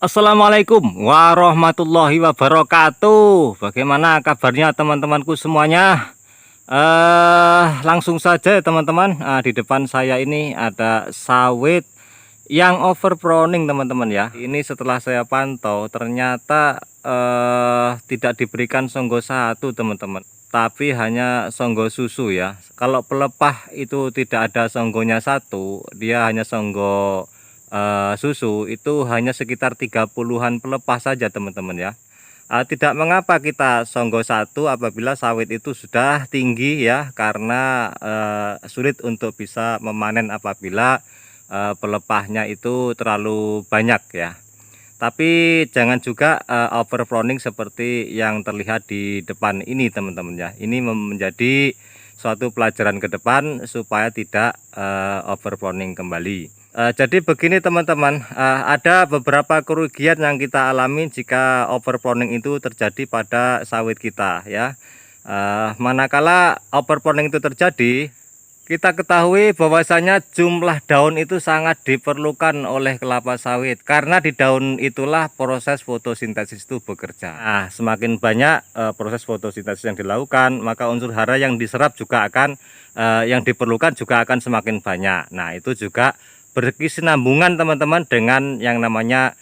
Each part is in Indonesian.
Assalamualaikum warahmatullahi wabarakatuh. Bagaimana kabarnya teman-temanku semuanya? Langsung saja ya teman-teman. Di depan saya ini ada sawit yang overpruning teman-teman ya. Ini setelah saya pantau ternyata tidak diberikan songgo satu teman-teman, tapi hanya songgo susu ya. Kalau pelepah itu tidak ada songgonya satu, dia hanya songgo susu itu hanya sekitar 30-an pelepah saja teman-teman ya. Tidak mengapa kita songgo satu apabila sawit itu sudah tinggi ya, karena sulit untuk bisa memanen apabila pelepahnya itu terlalu banyak ya. Tapi jangan juga overpruning seperti yang terlihat di depan ini teman-teman ya. Ini menjadi suatu pelajaran ke depan supaya tidak overpruning kembali. Jadi begini teman-teman, ada beberapa kerugian yang kita alami jika overpruning itu terjadi pada sawit kita ya. Manakala overpruning itu terjadi, kita ketahui bahwasanya jumlah daun itu sangat diperlukan oleh kelapa sawit, karena di daun itulah proses fotosintesis itu bekerja. Nah, semakin banyak proses fotosintesis yang dilakukan, maka unsur hara yang diserap juga akan yang diperlukan juga akan semakin banyak. Nah, itu juga berkesinambungan teman-teman dengan yang namanya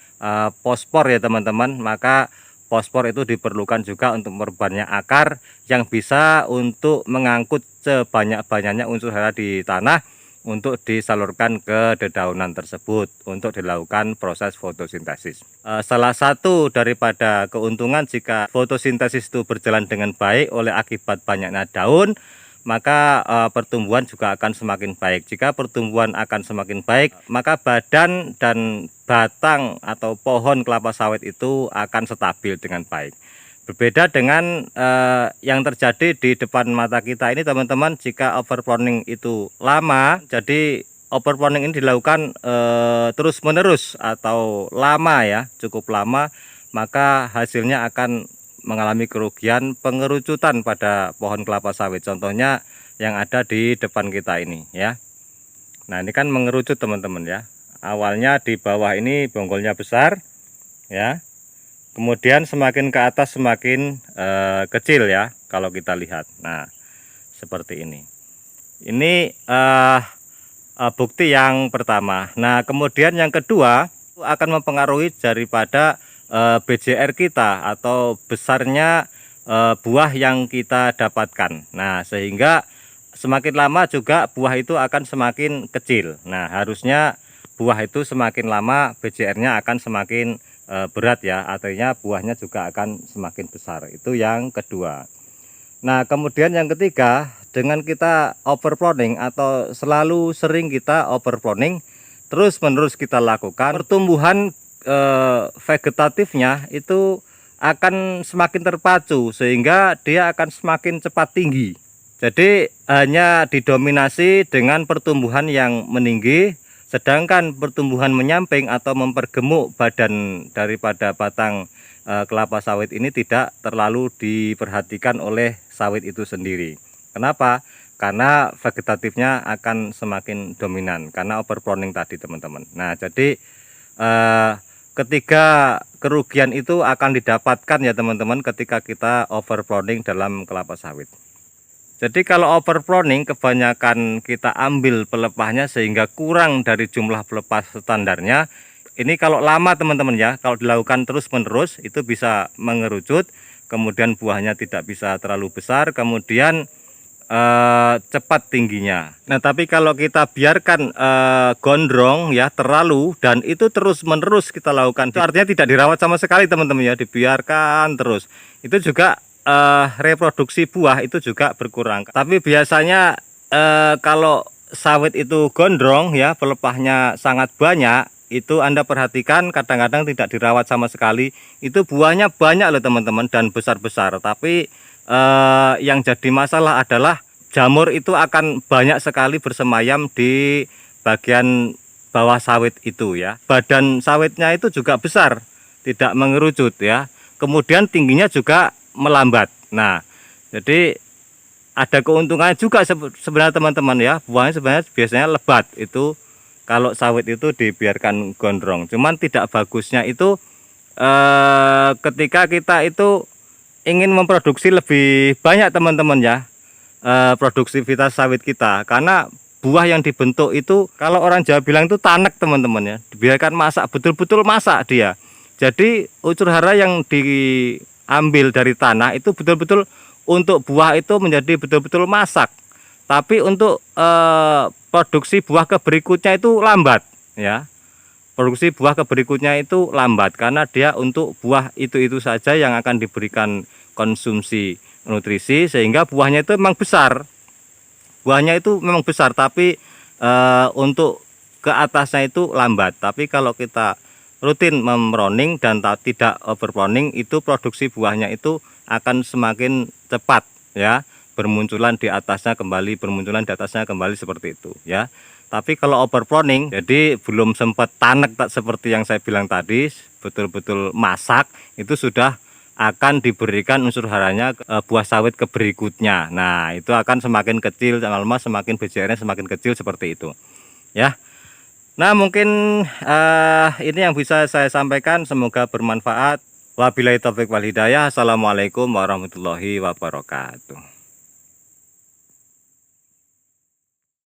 fosfor ya teman-teman. Maka fosfor itu diperlukan juga untuk memperbanyak akar yang bisa untuk mengangkut sebanyak-banyaknya unsur hara di tanah untuk disalurkan ke dedaunan tersebut untuk dilakukan proses fotosintesis. Salah satu daripada keuntungan jika fotosintesis itu berjalan dengan baik oleh akibat banyaknya daun, maka pertumbuhan juga akan semakin baik. Jika pertumbuhan akan semakin baik, maka badan dan batang atau pohon kelapa sawit itu akan stabil dengan baik. Berbeda dengan yang terjadi di depan mata kita ini teman-teman. Jika overpruning itu lama, jadi overpruning ini dilakukan terus menerus atau lama ya, cukup lama, maka hasilnya akan mengalami kerugian pengerucutan pada pohon kelapa sawit. Contohnya yang ada di depan kita ini ya. Nah, ini kan mengerucut teman-teman ya. Awalnya di bawah ini bonggolnya besar ya, kemudian semakin ke atas semakin kecil ya kalau kita lihat. Nah, seperti ini. Ini bukti yang pertama. Nah, kemudian yang kedua akan mempengaruhi daripada BJR kita atau besarnya buah yang kita dapatkan. Nah, sehingga semakin lama juga buah itu akan semakin kecil. Nah, harusnya buah itu semakin lama BJR-nya akan semakin berat ya, artinya buahnya juga akan semakin besar. Itu yang kedua. Nah, kemudian yang ketiga, dengan kita overpruning atau selalu sering kita overpruning terus menerus kita lakukan, pertumbuhan vegetatifnya itu akan semakin terpacu sehingga dia akan semakin cepat tinggi. Jadi hanya didominasi dengan pertumbuhan yang meninggi, sedangkan pertumbuhan menyamping atau mempergemuk badan daripada batang kelapa sawit ini tidak terlalu diperhatikan oleh sawit itu sendiri. Kenapa? Karena vegetatifnya akan semakin dominan karena overpruning tadi teman-teman. Nah, jadi ketiga kerugian itu akan didapatkan ya teman-teman ketika kita overpruning dalam kelapa sawit. Jadi kalau overpruning kebanyakan kita ambil pelepahnya sehingga kurang dari jumlah pelepah standarnya. Ini kalau lama teman-teman ya, kalau dilakukan terus menerus itu bisa mengerucut, kemudian buahnya tidak bisa terlalu besar, kemudian cepat tingginya. Nah, tapi kalau kita biarkan gondrong ya terlalu, dan itu terus menerus kita lakukan, itu artinya tidak dirawat sama sekali teman-teman ya, dibiarkan terus, itu juga reproduksi buah itu juga berkurang. Tapi biasanya kalau sawit itu gondrong ya, pelepahnya sangat banyak, itu Anda perhatikan kadang-kadang tidak dirawat sama sekali, itu buahnya banyak loh teman-teman dan besar-besar. Tapi yang jadi masalah adalah jamur itu akan banyak sekali bersemayam di bagian bawah sawit itu ya. Badan sawitnya itu juga besar, tidak mengerucut ya. Kemudian tingginya juga melambat. Nah, jadi ada keuntungannya juga sebenarnya teman-teman ya. Buahnya sebenarnya biasanya lebat itu kalau sawit itu dibiarkan gondrong. Cuman tidak bagusnya itu ketika kita itu ingin memproduksi lebih banyak teman-teman ya, produktivitas sawit kita, karena buah yang dibentuk itu kalau orang Jawa bilang itu tanek teman-teman ya, dibiarkan masak, betul-betul masak dia. Jadi unsur hara yang diambil dari tanah itu betul-betul untuk buah itu menjadi betul-betul masak, tapi untuk produksi buah ke berikutnya itu lambat ya. Produksi buah ke berikutnya itu lambat karena dia untuk buah itu saja yang akan diberikan konsumsi nutrisi, sehingga buahnya itu memang besar. Buahnya itu memang besar, tapi untuk ke atasnya itu lambat. Tapi kalau kita rutin memproning dan tidak overproning, itu produksi buahnya itu akan semakin cepat ya, bermunculan di atasnya kembali, bermunculan di atasnya kembali seperti itu ya. Tapi kalau overproning, jadi belum sempat tanek seperti yang saya bilang tadi, betul-betul masak, itu sudah akan diberikan unsur haranya buah sawit ke berikutnya. Nah, itu akan semakin kecil, lama-lama semakin BCR-nya semakin kecil seperti itu ya. Nah, mungkin ini yang bisa saya sampaikan, semoga bermanfaat. Wabillahi taufiq wal hidayah. Assalamualaikum warahmatullahi wabarakatuh.